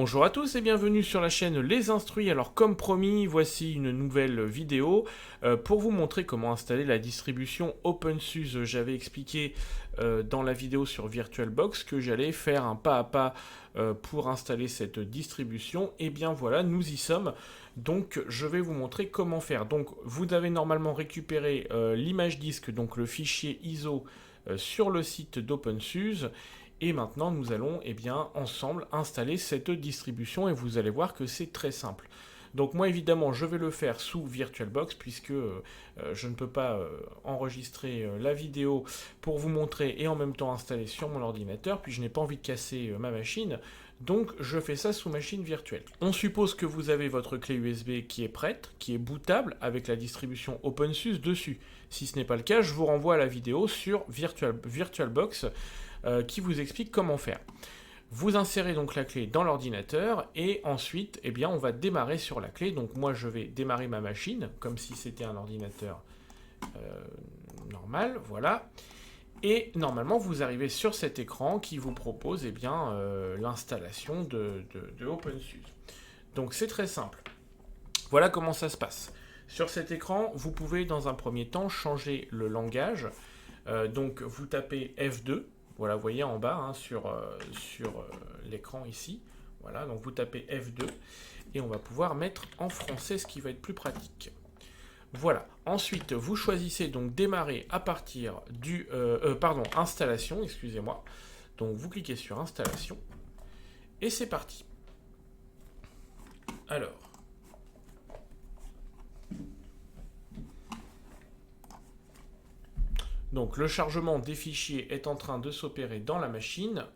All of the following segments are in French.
Bonjour à tous et bienvenue sur la chaîne Les Instruits. Alors comme promis, voici une nouvelle vidéo pour vous montrer comment installer la distribution OpenSUSE. J'avais expliqué dans la vidéo sur VirtualBox que j'allais faire un pas à pas pour installer cette distribution. Et bien voilà, nous y sommes. Donc je vais vous montrer comment faire. Donc vous avez normalement récupéré l'image disque, donc le fichier ISO sur le site d'OpenSUSE. Et maintenant, nous allons ensemble installer cette distribution et vous allez voir que c'est très simple. Donc moi, évidemment, je vais le faire sous VirtualBox puisque je ne peux pas enregistrer la vidéo pour vous montrer et en même temps installer sur mon ordinateur, puis je n'ai pas envie de casser ma machine. Donc je fais ça sous machine virtuelle. On suppose que vous avez votre clé USB qui est prête, qui est bootable avec la distribution OpenSUSE dessus. Si ce n'est pas le cas, je vous renvoie à la vidéo sur VirtualBox qui vous explique comment faire. Vous insérez donc la clé dans l'ordinateur et ensuite on va démarrer sur la clé. Donc moi je vais démarrer ma machine comme si c'était un ordinateur normal, voilà. Et normalement vous arrivez sur cet écran qui vous propose l'installation de OpenSUSE. Donc c'est très simple. Voilà comment ça se passe. Sur cet écran, vous pouvez dans un premier temps changer le langage. Donc vous tapez F2. Voilà, vous voyez en bas sur l'écran ici. Voilà, donc vous tapez F2 et on va pouvoir mettre en français ce qui va être plus pratique. Voilà. Ensuite, vous choisissez donc démarrer à partir du installation, excusez-moi. Donc vous cliquez sur installation et c'est parti. Alors. Donc le chargement des fichiers est en train de s'opérer dans la machine.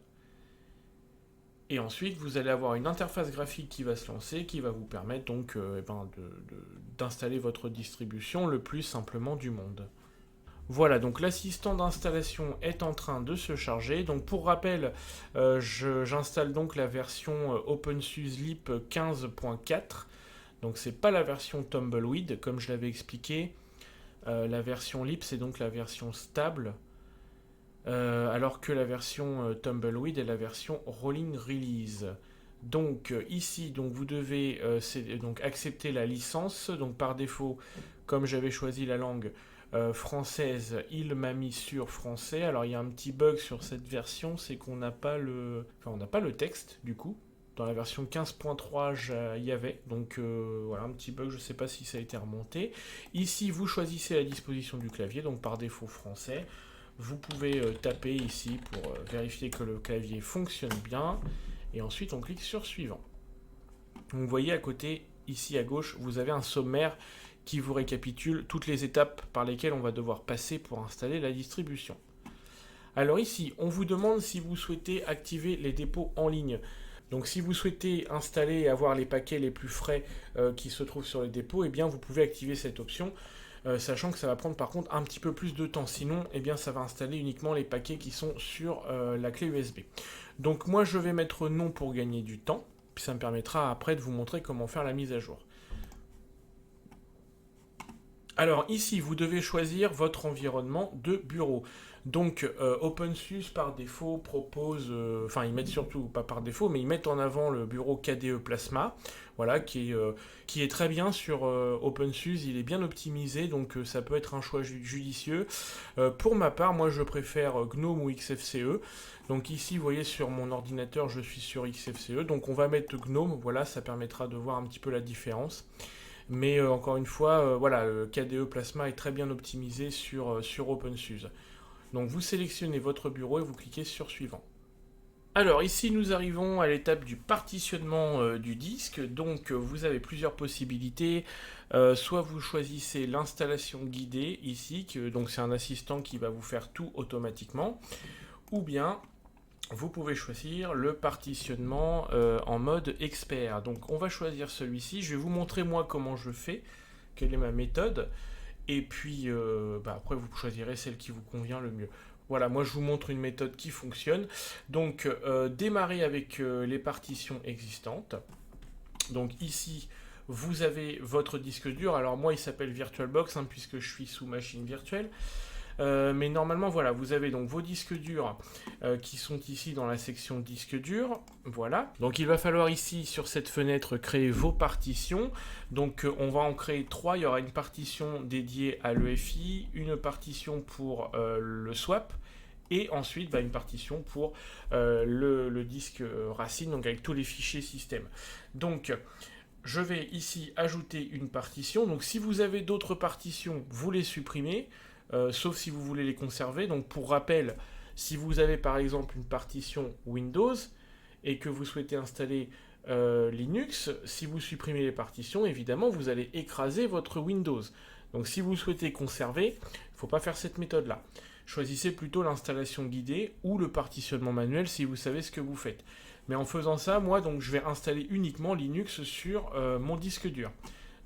Et ensuite, vous allez avoir une interface graphique qui va se lancer, qui va vous permettre donc d'installer votre distribution le plus simplement du monde. Voilà, donc l'assistant d'installation est en train de se charger. Donc pour rappel, j'installe donc la version OpenSUSE Leap 15.4. Donc c'est pas la version Tumbleweed, comme je l'avais expliqué. La version Leap, c'est donc la version stable, alors que la version Tumbleweed est la version Rolling Release. Donc ici, vous devez accepter la licence. Donc par défaut, comme j'avais choisi la langue française, il m'a mis sur français. Alors il y a un petit bug sur cette version, c'est qu'on n'a pas le texte du coup. Dans la version 15.3, il y avait. Donc voilà, un petit bug, je ne sais pas si ça a été remonté. Ici, vous choisissez la disposition du clavier, donc par défaut français. Vous pouvez taper ici pour vérifier que le clavier fonctionne bien. Et ensuite, on clique sur suivant. Donc, vous voyez à côté, ici à gauche, vous avez un sommaire qui vous récapitule toutes les étapes par lesquelles on va devoir passer pour installer la distribution. Alors ici, on vous demande si vous souhaitez activer les dépôts en ligne. Donc si vous souhaitez installer et avoir les paquets les plus frais qui se trouvent sur les dépôts, vous pouvez activer cette option, sachant que ça va prendre par contre un petit peu plus de temps. Sinon, ça va installer uniquement les paquets qui sont sur la clé USB. Donc moi, je vais mettre non pour gagner du temps, puis ça me permettra après de vous montrer comment faire la mise à jour. Alors ici, vous devez choisir votre environnement de bureau. Donc OpenSUSE par défaut propose, ils mettent surtout, pas par défaut, mais ils mettent en avant le bureau KDE Plasma, voilà, qui est très bien sur OpenSUSE, il est bien optimisé, donc ça peut être un choix judicieux. Pour ma part, moi je préfère GNOME ou XFCE. Donc ici, vous voyez sur mon ordinateur, je suis sur XFCE, donc on va mettre GNOME, voilà, ça permettra de voir un petit peu la différence. Mais encore une fois, le KDE Plasma est très bien optimisé sur OpenSUSE. Donc vous sélectionnez votre bureau et vous cliquez sur suivant. Alors ici nous arrivons à l'étape du partitionnement du disque. Donc vous avez plusieurs possibilités. Soit vous choisissez l'installation guidée ici, donc c'est un assistant qui va vous faire tout automatiquement. Ou bien vous pouvez choisir le partitionnement en mode expert. Donc on va choisir celui-ci. Je vais vous montrer moi comment je fais, quelle est ma méthode. Et puis après vous choisirez celle qui vous convient le mieux. Voilà, moi je vous montre une méthode qui fonctionne. Donc démarrer avec les partitions existantes. Donc ici vous avez votre disque dur. Alors moi il s'appelle VirtualBox puisque je suis sous machine virtuelle. Mais normalement, voilà, vous avez donc vos disques durs qui sont ici dans la section disque dur. Voilà. Donc il va falloir ici, sur cette fenêtre, créer vos partitions. Donc on va en créer 3. Il y aura une partition dédiée à l'EFI, une partition pour le swap, et ensuite une partition pour le disque racine, donc avec tous les fichiers système. Donc je vais ici ajouter une partition. Donc si vous avez d'autres partitions, vous les supprimez, sauf si vous voulez les conserver. Donc pour rappel, si vous avez par exemple une partition Windows et que vous souhaitez installer Linux, si vous supprimez les partitions, évidemment, vous allez écraser votre Windows. Donc si vous souhaitez conserver, il ne faut pas faire cette méthode-là. Choisissez plutôt l'installation guidée ou le partitionnement manuel si vous savez ce que vous faites. Mais en faisant ça, moi, donc, je vais installer uniquement Linux sur mon disque dur.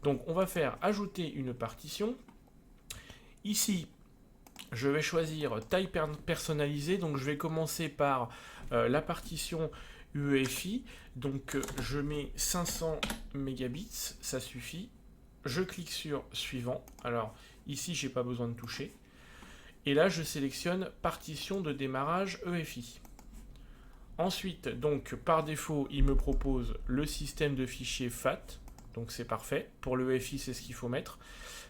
Donc on va faire ajouter une partition. Ici, je vais choisir taille personnalisée. Donc je vais commencer par la partition UEFI. Donc je mets 500 mégabits, ça suffit. Je clique sur suivant. Alors ici, j'ai pas besoin de toucher. Et là, je sélectionne partition de démarrage EFI. Ensuite, donc par défaut, il me propose le système de fichiers FAT. Donc c'est parfait. Pour le EFI, c'est ce qu'il faut mettre.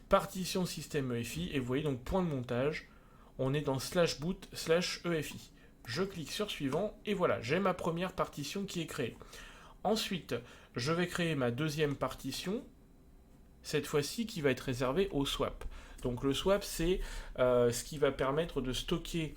Partition système EFI. Et vous voyez, donc point de montage. On est dans /boot/EFI. Je clique sur suivant. Et voilà, j'ai ma première partition qui est créée. Ensuite, je vais créer ma deuxième partition. Cette fois-ci, qui va être réservée au swap. Donc le swap, c'est ce qui va permettre de stocker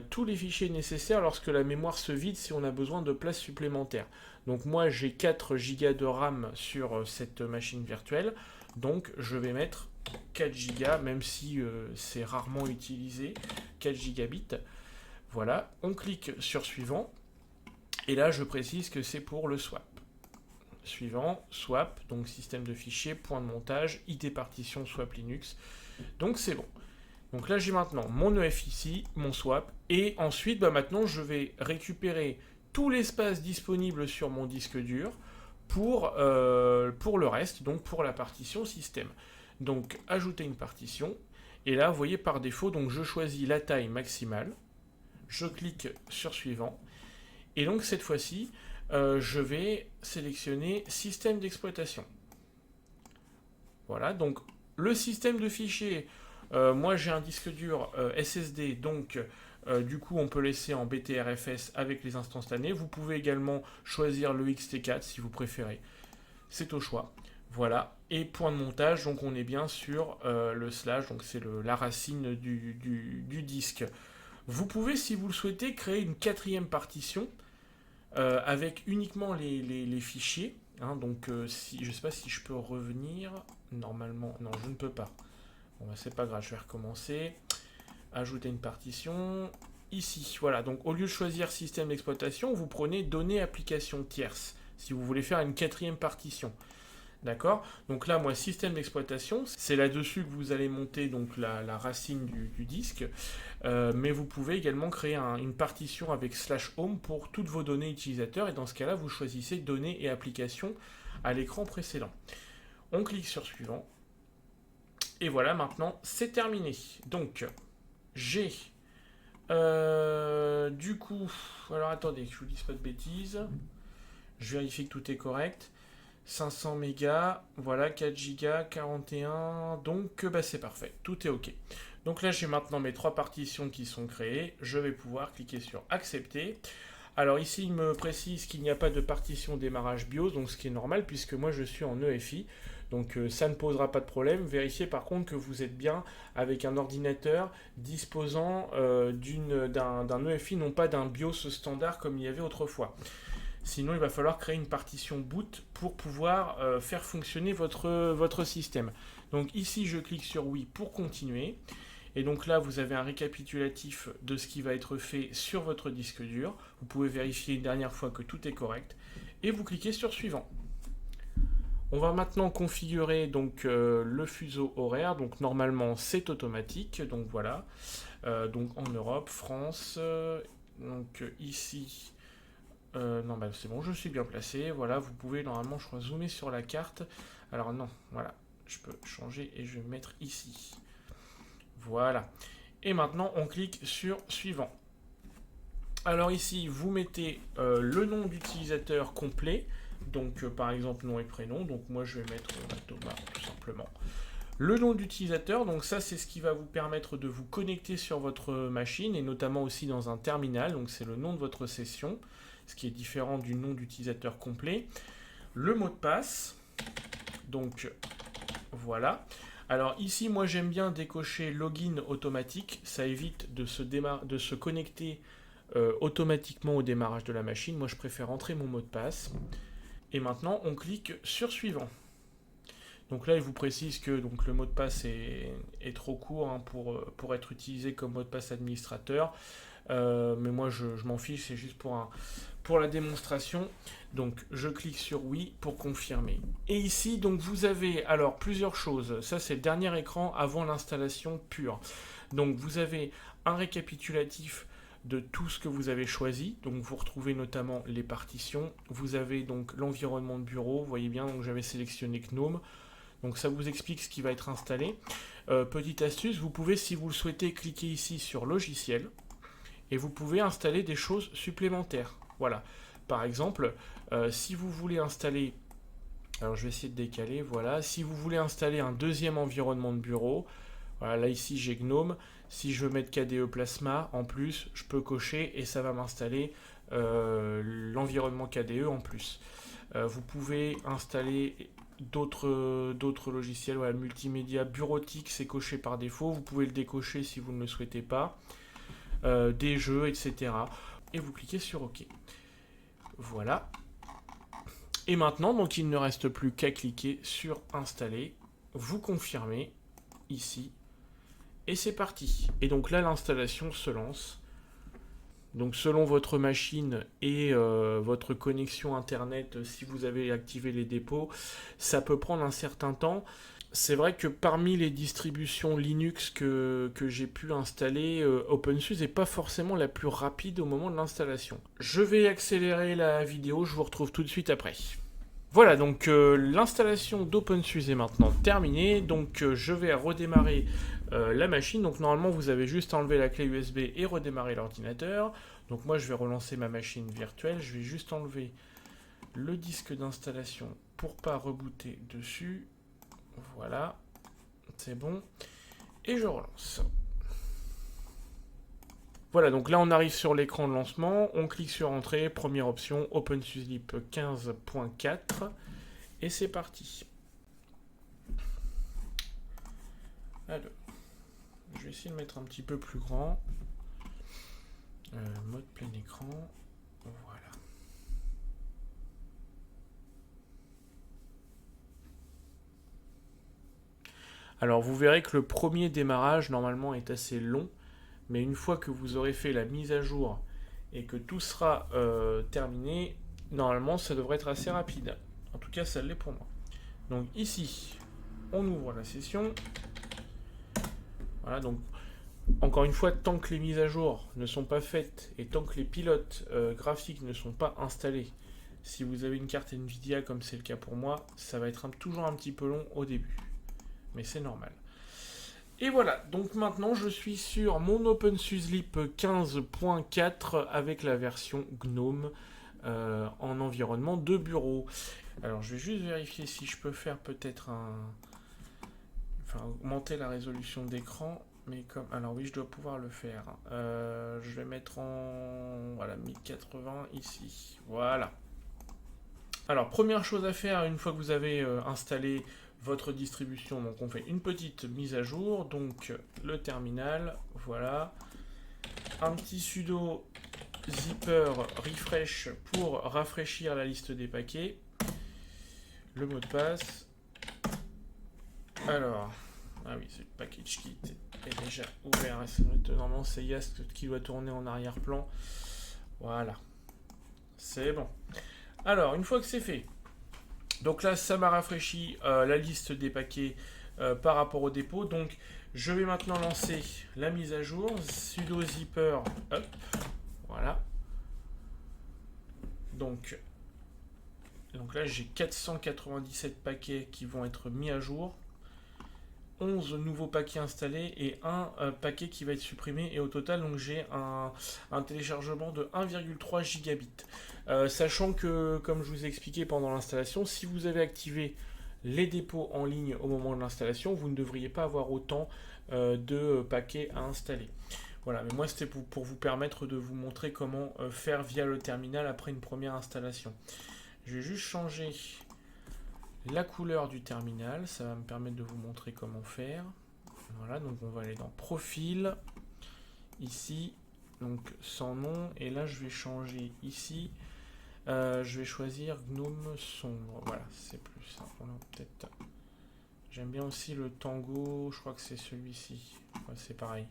tous les fichiers nécessaires lorsque la mémoire se vide si on a besoin de place supplémentaire. Donc moi, j'ai 4 Go de RAM sur cette machine virtuelle. Donc je vais mettre 4 Go, même si c'est rarement utilisé, 4 gigabits. Voilà, on clique sur suivant. Et là, je précise que c'est pour le swap. Suivant, swap, donc système de fichiers, point de montage, ID partition, swap Linux. Donc c'est bon. Donc là j'ai maintenant mon EF ici, mon swap, et ensuite maintenant je vais récupérer tout l'espace disponible sur mon disque dur pour le reste, donc pour la partition système. Donc ajouter une partition, et là vous voyez par défaut, donc je choisis la taille maximale, je clique sur suivant, et donc cette fois-ci, je vais sélectionner système d'exploitation. Voilà, donc le système de fichiers, moi j'ai un disque dur SSD, donc du coup on peut laisser en BTRFS avec les instantanés. Vous pouvez également choisir le XT4 si vous préférez. C'est au choix. Voilà, et point de montage, donc on est bien sur le slash, donc c'est la racine du disque. Vous pouvez, si vous le souhaitez, créer une quatrième partition avec uniquement les fichiers. Hein, donc je ne sais pas si je peux revenir. Normalement, non, je ne peux pas. Bon, c'est pas grave, je vais recommencer. Ajouter une partition. Ici, voilà. Donc au lieu de choisir système d'exploitation, vous prenez données applications tierces. Si vous voulez faire une quatrième partition. D'accord. Donc là, moi, système d'exploitation, c'est là-dessus que vous allez monter donc la racine du disque. Mais vous pouvez également créer une partition avec /home pour toutes vos données utilisateurs. Et dans ce cas-là, vous choisissez données et applications à l'écran précédent. On clique sur suivant. Et voilà, maintenant, c'est terminé. Donc, j'ai... du coup... Alors, attendez, que je vous dise pas de bêtises. Je vérifie que tout est correct. 500 mégas, voilà, 4 gigas, 41, donc c'est parfait, tout est ok. Donc là j'ai maintenant mes 3 partitions qui sont créées, je vais pouvoir cliquer sur accepter. Alors ici il me précise qu'il n'y a pas de partition démarrage BIOS, donc ce qui est normal puisque moi je suis en EFI, donc ça ne posera pas de problème. Vérifiez par contre que vous êtes bien avec un ordinateur disposant d'un EFI, non pas d'un BIOS standard comme il y avait autrefois. Sinon, il va falloir créer une partition boot pour pouvoir faire fonctionner votre système. Donc ici, je clique sur oui pour continuer. Et donc là, vous avez un récapitulatif de ce qui va être fait sur votre disque dur. Vous pouvez vérifier une dernière fois que tout est correct. Et vous cliquez sur suivant. On va maintenant configurer donc, le fuseau horaire. Donc normalement, c'est automatique. Donc voilà. Donc en Europe, France. Donc ici... non, c'est bon, je suis bien placé. Voilà, vous pouvez normalement, je crois, zoomer sur la carte. Alors non, voilà, je peux changer et je vais me mettre ici. Voilà. Et maintenant, on clique sur suivant. Alors ici, vous mettez le nom d'utilisateur complet. Donc par exemple, nom et prénom. Donc moi, je vais mettre Thomas, tout simplement. Le nom d'utilisateur, donc ça, c'est ce qui va vous permettre de vous connecter sur votre machine, et notamment aussi dans un terminal. Donc c'est le nom de votre session, ce qui est différent du nom d'utilisateur complet. Le mot de passe. Donc voilà. Alors ici, moi j'aime bien décocher login automatique. Ça évite de se connecter automatiquement au démarrage de la machine. Moi je préfère entrer mon mot de passe. Et maintenant, on clique sur suivant. Donc là, il vous précise que donc, le mot de passe est trop court hein, pour être utilisé comme mot de passe administrateur. Mais moi, je m'en fiche, c'est juste pour la démonstration. Donc, je clique sur oui pour confirmer. Et ici, donc, vous avez alors plusieurs choses. Ça, c'est le dernier écran avant l'installation pure. Donc, vous avez un récapitulatif de tout ce que vous avez choisi. Donc, vous retrouvez notamment les partitions. Vous avez donc l'environnement de bureau. Vous voyez bien, donc j'avais sélectionné GNOME. Donc ça vous explique ce qui va être installé. Petite astuce, vous pouvez, si vous le souhaitez, cliquer ici sur logiciel et vous pouvez installer des choses supplémentaires. Voilà. Par exemple, si vous voulez installer, alors je vais essayer de décaler, voilà. Si vous voulez installer un deuxième environnement de bureau, voilà, là ici j'ai GNOME. Si je veux mettre KDE Plasma, en plus, je peux cocher et ça va m'installer l'environnement KDE en plus. Vous pouvez installer d'autres logiciels, voilà, multimédia bureautique, c'est coché par défaut, vous pouvez le décocher si vous ne le souhaitez pas, des jeux, etc. Et vous cliquez sur OK. Voilà. Et maintenant, donc il ne reste plus qu'à cliquer sur installer, vous confirmez ici, et c'est parti. Et donc là, l'installation se lance. Donc selon votre machine et votre connexion internet, si vous avez activé les dépôts, ça peut prendre un certain temps. C'est vrai que parmi les distributions Linux que j'ai pu installer, OpenSUSE n'est pas forcément la plus rapide au moment de l'installation. Je vais accélérer la vidéo, je vous retrouve tout de suite après. Voilà, donc l'installation d'OpenSUSE est maintenant terminée. Donc je vais redémarrer la machine. Donc normalement, vous avez juste enlevé la clé USB et redémarrer l'ordinateur. Donc moi, je vais relancer ma machine virtuelle. Je vais juste enlever le disque d'installation pour pas rebooter dessus. Voilà, c'est bon. Et je relance. Voilà, donc là on arrive sur l'écran de lancement, on clique sur Entrée, première option, OpenSUSE Leap 15.4, et c'est parti. Alors, je vais essayer de mettre un petit peu plus grand. Mode plein écran, voilà. Alors vous verrez que le premier démarrage normalement est assez long, mais une fois que vous aurez fait la mise à jour et que tout sera terminé, normalement ça devrait être assez rapide. En tout cas ça l'est pour moi. Donc ici, on ouvre la session. Voilà, donc encore une fois, tant que les mises à jour ne sont pas faites et tant que les pilotes graphiques ne sont pas installés, si vous avez une carte Nvidia comme c'est le cas pour moi, ça va être toujours un petit peu long au début. Mais c'est normal. Et voilà, donc maintenant je suis sur mon OpenSUSE Leap 15.4 avec la version GNOME en environnement de bureau. Alors je vais juste vérifier si je peux faire peut-être augmenter la résolution d'écran. Mais comme... Alors oui, je dois pouvoir le faire. Je vais mettre en... Voilà, 1080 ici. Voilà. Alors, première chose à faire, une fois que vous avez installé votre distribution, donc on fait une petite mise à jour. Donc, le terminal, voilà. Un petit sudo zipper refresh pour rafraîchir la liste des paquets. Le mot de passe. Alors... Ah oui, c'est le package kit est déjà ouvert. Normalement, c'est Yast qui doit tourner en arrière-plan. Voilà. C'est bon. Alors, une fois que c'est fait, donc là, ça m'a rafraîchi la liste des paquets par rapport au dépôt. Donc, je vais maintenant lancer la mise à jour. Sudo zipper, hop. Voilà. Donc là, j'ai 497 paquets qui vont être mis à jour. 11 nouveaux paquets installés et un paquet qui va être supprimé. Et au total, donc j'ai un téléchargement de 1,3 gigabits. Sachant que, comme je vous ai expliqué pendant l'installation, si vous avez activé les dépôts en ligne au moment de l'installation, vous ne devriez pas avoir autant de paquets à installer. Voilà, mais moi c'était pour vous permettre de vous montrer comment faire via le terminal après une première installation. Je vais juste changer la couleur du terminal, ça va me permettre de vous montrer comment faire. Voilà, donc on va aller dans Profil, ici, donc sans nom, et là je vais changer ici. Je vais choisir GNOME sombre, voilà, c'est plus simple. Peut-être. J'aime bien aussi le Tango, je crois que c'est celui-ci. Ouais, c'est pareil.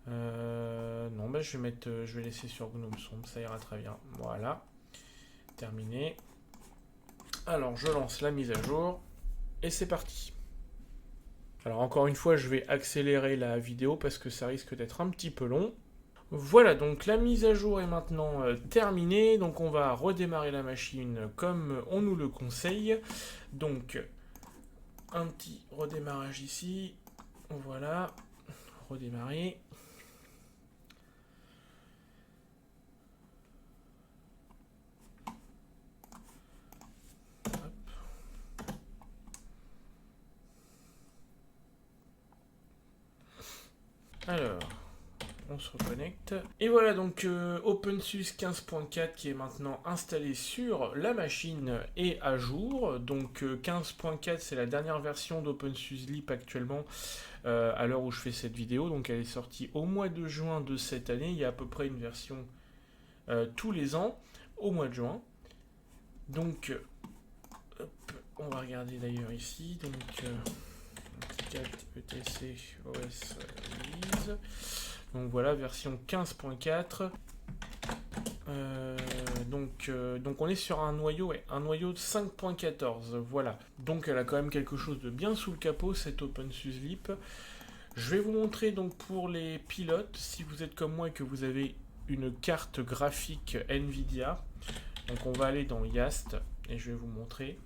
Non, bah, je vais laisser sur GNOME sombre, ça ira très bien. Voilà, terminé. Alors, je lance la mise à jour et c'est parti. Alors, encore une fois, je vais accélérer la vidéo parce que ça risque d'être un petit peu long. Voilà, donc la mise à jour est maintenant terminée. Donc, on va redémarrer la machine comme on nous le conseille. Donc, un petit redémarrage ici. Voilà, redémarrer. Alors, on se reconnecte. Et voilà donc OpenSUSE 15.4 qui est maintenant installé sur la machine et à jour. Donc 15.4 c'est la dernière version d'OpenSUSE Leap actuellement à l'heure où je fais cette vidéo. Donc elle est sortie au mois de juin de cette année. Il y a à peu près une version tous les ans au mois de juin. Donc hop, on va regarder d'ailleurs ici. Donc 4 ETC OS release. Donc voilà, version 15.4. Donc on est sur un noyau de 5.14. Voilà. Donc elle a quand même quelque chose de bien sous le capot, cette OpenSUSE Leap. Je vais vous montrer donc pour les pilotes, si vous êtes comme moi et que vous avez une carte graphique Nvidia. Donc on va aller dans YAST et je vais vous montrer.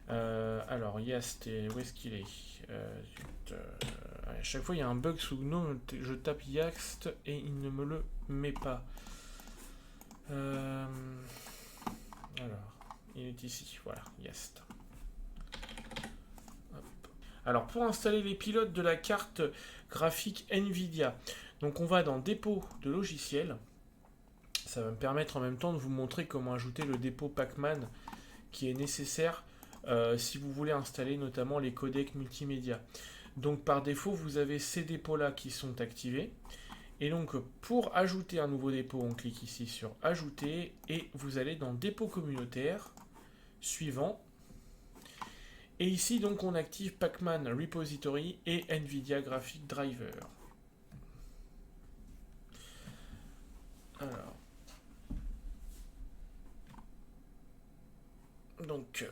Alors YAST, où est-ce qu'il est, à chaque fois il y a un bug sous GNOME, je tape YAST et il ne me le met pas. Alors, il est ici, voilà, YAST. Hop. Alors pour installer les pilotes de la carte graphique Nvidia, donc on va dans dépôt de logiciel. Ça va me permettre en même temps de vous montrer comment ajouter le dépôt Pacman qui est nécessaire si vous voulez installer notamment les codecs multimédia. Donc par défaut, vous avez ces dépôts-là qui sont activés. Et donc pour ajouter un nouveau dépôt, on clique ici sur Ajouter et vous allez dans Dépôt communautaire, suivant. Et ici donc on active Pacman Repository et Nvidia Graphic Driver. Alors. Donc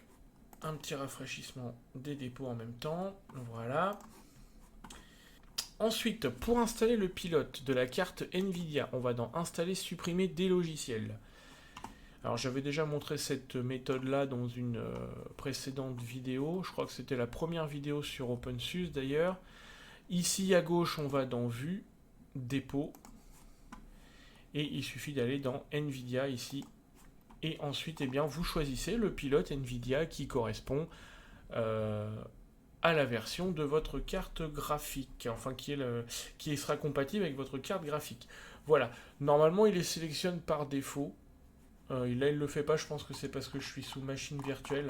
un petit rafraîchissement des dépôts en même temps, voilà. Ensuite, pour installer le pilote de la carte Nvidia, on va dans Installer, supprimer des logiciels. Alors j'avais déjà montré cette méthode-là dans une précédente vidéo, je crois que c'était la première vidéo sur OpenSUSE d'ailleurs. Ici à gauche, on va dans Vue, Dépôt, et il suffit d'aller dans Nvidia ici. Et ensuite, eh bien, vous choisissez le pilote Nvidia qui correspond à la version de votre carte graphique, enfin qui sera compatible avec votre carte graphique. Voilà, normalement il les sélectionne par défaut. Là il ne le fait pas, je pense que c'est parce que je suis sous machine virtuelle.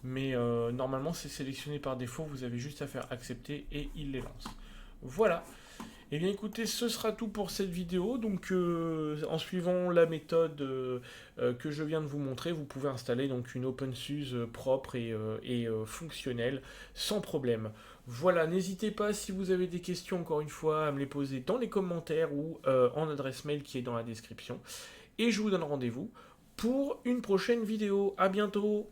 Mais normalement c'est sélectionné par défaut, vous avez juste à faire accepter et il les lance. Voilà. Et bien écoutez, ce sera tout pour cette vidéo. Donc en suivant la méthode que je viens de vous montrer, vous pouvez installer donc une OpenSUSE propre et fonctionnelle sans problème. Voilà, n'hésitez pas si vous avez des questions encore une fois à me les poser dans les commentaires ou en adresse mail qui est dans la description. Et je vous donne rendez-vous pour une prochaine vidéo. À bientôt!